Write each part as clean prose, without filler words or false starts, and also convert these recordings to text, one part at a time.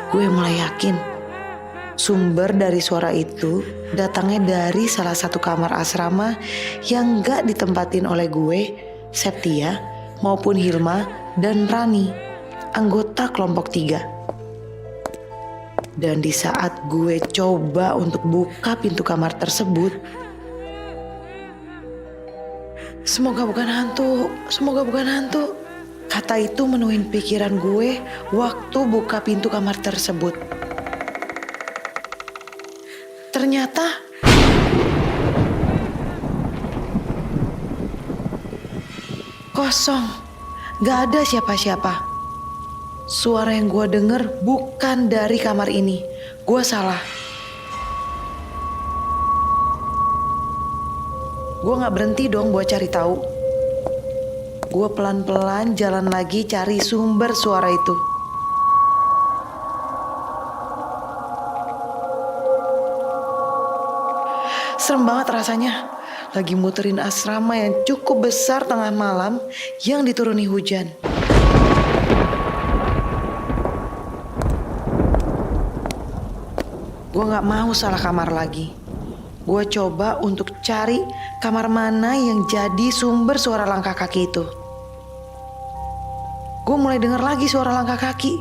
Gue mulai yakin sumber dari suara itu datangnya dari salah satu kamar asrama yang gak ditempatin oleh gue, Septia, maupun Hilma dan Rani, anggota kelompok 3. Dan di saat gue coba untuk buka pintu kamar tersebut, semoga bukan hantu, semoga bukan hantu. Kata itu menuhin pikiran gue waktu buka pintu kamar tersebut. Ternyata kosong, gak ada siapa-siapa. Suara yang gue denger bukan dari kamar ini. Gue salah. Gue gak berhenti dong buat cari tahu. Gue pelan-pelan jalan lagi cari sumber suara itu. Serem banget rasanya. Lagi muterin asrama yang cukup besar tengah malam yang dituruni hujan. Gue gak mau salah kamar lagi. Gue coba untuk cari kamar mana yang jadi sumber suara langkah kaki itu. Gue mulai dengar lagi suara langkah kaki.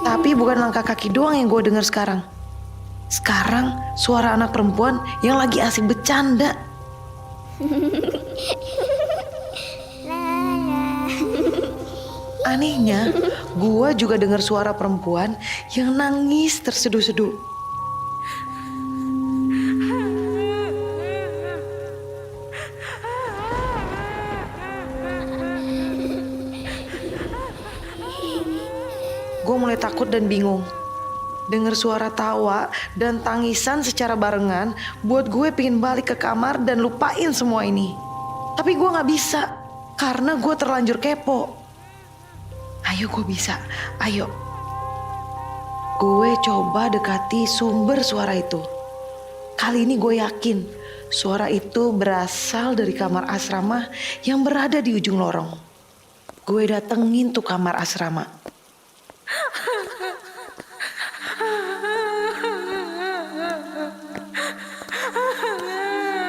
Tapi bukan langkah kaki doang yang gue dengar sekarang. Sekarang suara anak perempuan yang lagi asik bercanda. Anehnya, gue juga dengar suara perempuan yang nangis terseduh-seduh. Gue mulai takut dan bingung. Dengar suara tawa dan tangisan secara barengan buat gue pengen balik ke kamar dan lupain semua ini. Tapi gue gak bisa karena gue terlanjur kepo. Ayo gue bisa, ayo. Gue coba dekati sumber suara itu. Kali ini gue yakin suara itu berasal dari kamar asrama yang berada di ujung lorong. Gue datengin tuh kamar asrama.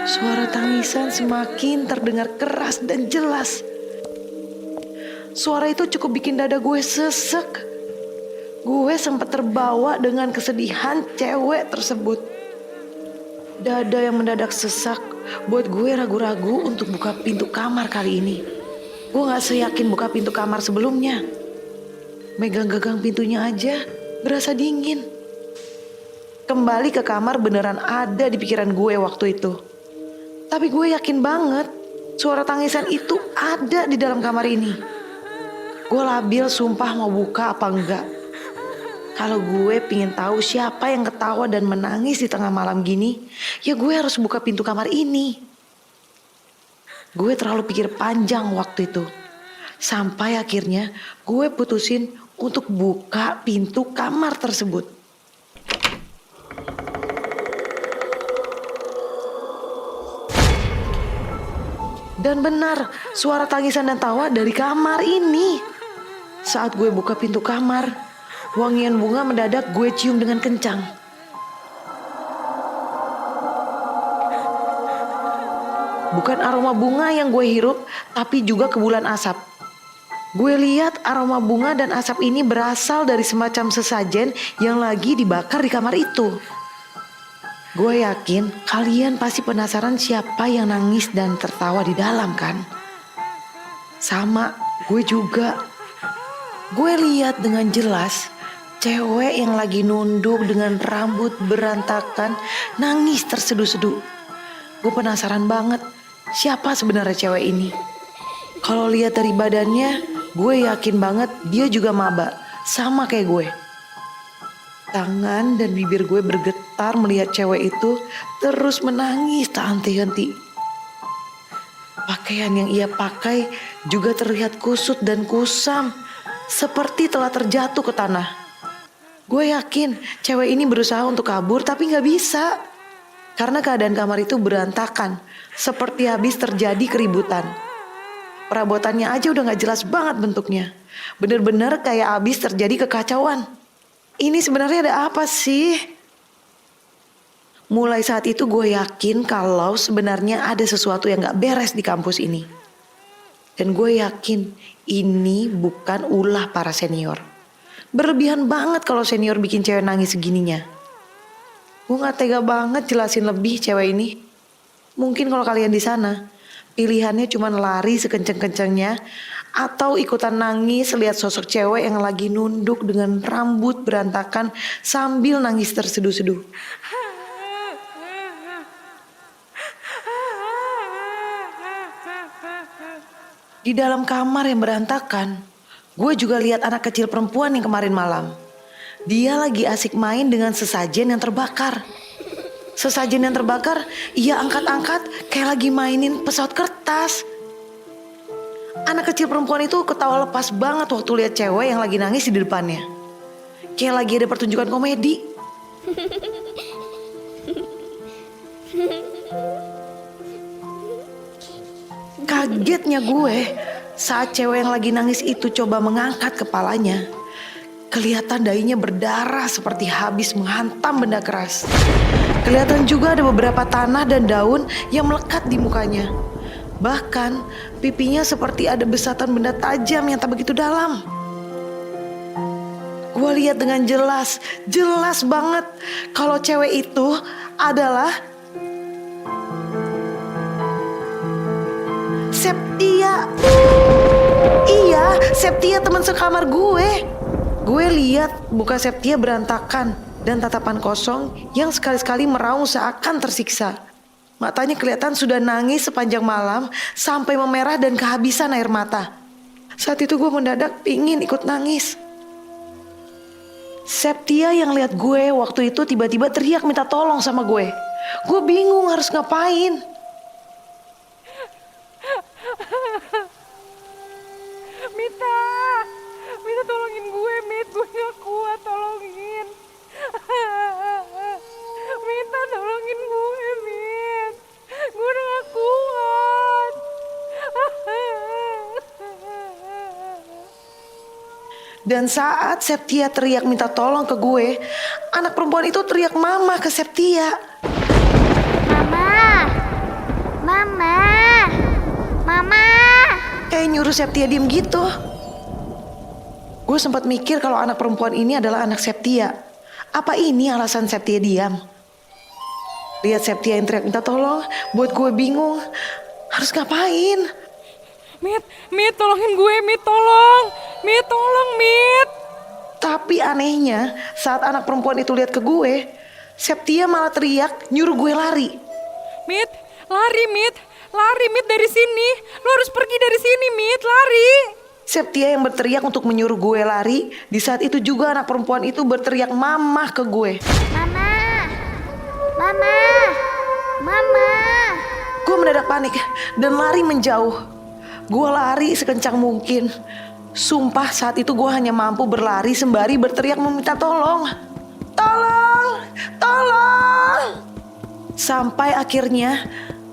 Suara tangisan semakin terdengar keras dan jelas. Suara itu cukup bikin dada gue sesek. Gue sempat terbawa dengan kesedihan cewek tersebut. Dada yang mendadak sesak buat gue ragu-ragu untuk buka pintu kamar kali ini. Gue gak seyakin buka pintu kamar sebelumnya. Megang gagang pintunya aja berasa dingin. Kembali ke kamar beneran ada di pikiran gue waktu itu. Tapi gue yakin banget suara tangisan itu ada di dalam kamar ini. Gue labil sumpah mau buka apa enggak. Kalau gue pingin tahu siapa yang ketawa dan menangis di tengah malam gini, ya gue harus buka pintu kamar ini. Gue terlalu pikir panjang waktu itu. Sampai akhirnya gue putusin untuk buka pintu kamar tersebut. Dan benar, suara tangisan dan tawa dari kamar ini. Saat gue buka pintu kamar, wangian bunga mendadak gue cium dengan kencang. Bukan aroma bunga yang gue hirup, tapi juga kebulan asap. Gue lihat aroma bunga dan asap ini berasal dari semacam sesajen yang lagi dibakar di kamar itu. Gue yakin kalian pasti penasaran siapa yang nangis dan tertawa di dalam kan? Sama, gue juga. Gue lihat dengan jelas cewek yang lagi nunduk dengan rambut berantakan nangis terseduh-seduh. Gue penasaran banget siapa sebenarnya cewek ini. Kalau lihat dari badannya, gue yakin banget dia juga maba, sama kayak gue. Tangan dan bibir gue bergetar melihat cewek itu terus menangis tak henti-henti. Pakaian yang ia pakai juga terlihat kusut dan kusam, seperti telah terjatuh ke tanah. Gue yakin cewek ini berusaha untuk kabur tapi gak bisa. Karena keadaan kamar itu berantakan, seperti habis terjadi keributan. Perabotannya aja udah gak jelas banget bentuknya. Bener-bener kayak habis terjadi kekacauan. Ini sebenarnya ada apa sih? Mulai saat itu gue yakin kalau sebenarnya ada sesuatu yang gak beres di kampus ini. Dan gue yakin ini bukan ulah para senior. Berlebihan banget kalau senior bikin cewek nangis segininya. Gue gak tega banget jelasin lebih cewek ini. Mungkin kalau kalian di sana, pilihannya cuma lari sekenceng-kencengnya atau ikutan nangis lihat sosok cewek yang lagi nunduk dengan rambut berantakan sambil nangis terseduh-seduh. Di dalam kamar yang berantakan, gue juga lihat anak kecil perempuan yang kemarin malam. Dia lagi asik main dengan sesajen yang terbakar. Sesajen yang terbakar, ia angkat-angkat kayak lagi mainin pesawat kertas. Anak kecil perempuan itu ketawa lepas banget waktu lihat cewek yang lagi nangis di depannya. Kayak lagi ada pertunjukan komedi. Kagetnya gue saat cewek yang lagi nangis itu coba mengangkat kepalanya. Kelihatan dahinya berdarah seperti habis menghantam benda keras. Kelihatan juga ada beberapa tanah dan daun yang melekat di mukanya. Bahkan pipinya seperti ada besatan benda tajam yang tak begitu dalam. Gue lihat dengan jelas banget kalau cewek itu adalah Septia. Iya, Septia teman sekamar gue. Gue lihat muka Septia berantakan dan tatapan kosong yang sekali-sekali meraung seakan tersiksa. Matanya kelihatan sudah nangis sepanjang malam sampai memerah dan kehabisan air mata. Saat itu gue mendadak pingin ikut nangis. Septia yang lihat gue waktu itu tiba-tiba teriak minta tolong sama gue. Gue bingung harus ngapain. Mita tolongin gue, Mit. Gue gak kuat, tolongin. Mita tolongin gue, Mit. Gue udah gak kuat. Dan saat Septia teriak minta tolong ke gue, anak perempuan itu teriak mama ke Septia. Mama. Kayak nyuruh Septia diem gitu. Gue sempat mikir kalau anak perempuan ini adalah anak Septia. Apa ini alasan Septia diam? Lihat Septia yang teriak minta tolong, buat gue bingung. Harus ngapain? Mit, tolongin gue, Mit, tolong. Mit, tolong, Mit. Tapi anehnya, saat anak perempuan itu lihat ke gue, Septia malah teriak nyuruh gue lari. Mit, lari, Mit, dari sini. Lo harus pergi dari sini, Mit, lari. Septia yang berteriak untuk menyuruh gue lari. Di saat itu juga anak perempuan itu berteriak mamah ke gue. Mama. Gue mendadak panik dan lari menjauh. Gue lari sekencang mungkin. Sumpah saat itu gue hanya mampu berlari sembari berteriak meminta tolong. Tolong. Sampai akhirnya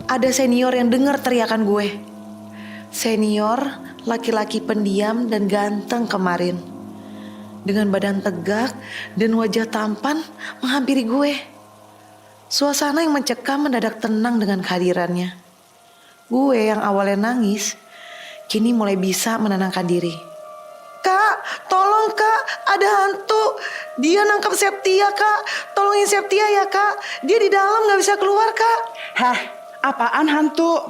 ada senior yang dengar teriakan gue. Senior, laki-laki pendiam dan ganteng kemarin. Dengan badan tegak dan wajah tampan menghampiri gue. Suasana yang mencekam mendadak tenang dengan kehadirannya. Gue yang awalnya nangis, kini mulai bisa menenangkan diri. Kak, tolong kak, ada hantu. Dia nangkap Septia kak. Tolongin Septia ya kak. Dia di dalam gak bisa keluar kak. Hah, apaan hantu?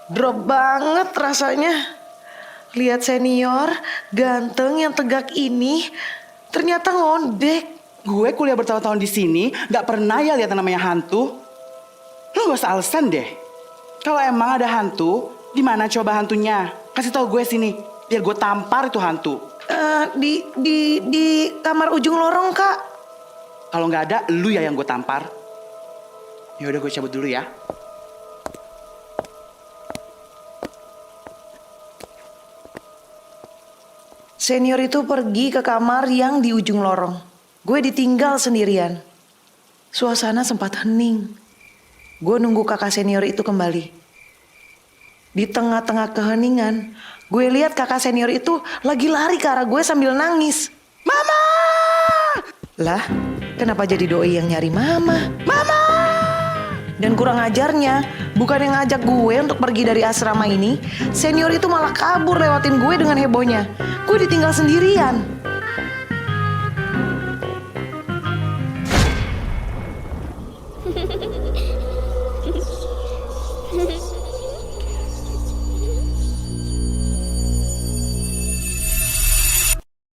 Drop banget rasanya. Lihat senior, ganteng yang tegak ini, ternyata ngondek. Gue kuliah bertahun-tahun di sini, gak pernah ya lihat namanya hantu. Lo gak usah alasan deh. Kalau emang ada hantu, di mana coba hantunya? Kasih tahu gue sini, biar gue tampar itu hantu. Di kamar ujung lorong kak. Kalau nggak ada, lu ya yang gue tampar. Ya udah gue cabut dulu ya. Senior itu pergi ke kamar yang di ujung lorong. Gue ditinggal sendirian. Suasana sempat hening. Gue nunggu kakak senior itu kembali. Di tengah-tengah keheningan, gue lihat kakak senior itu lagi lari ke arah gue sambil nangis. Mama! Lah, kenapa jadi doi yang nyari mama? Mama! Dan kurang ajarnya, bukan yang ngajak gue untuk pergi dari asrama ini, senior itu malah kabur lewatin gue dengan hebohnya. Gue ditinggal sendirian.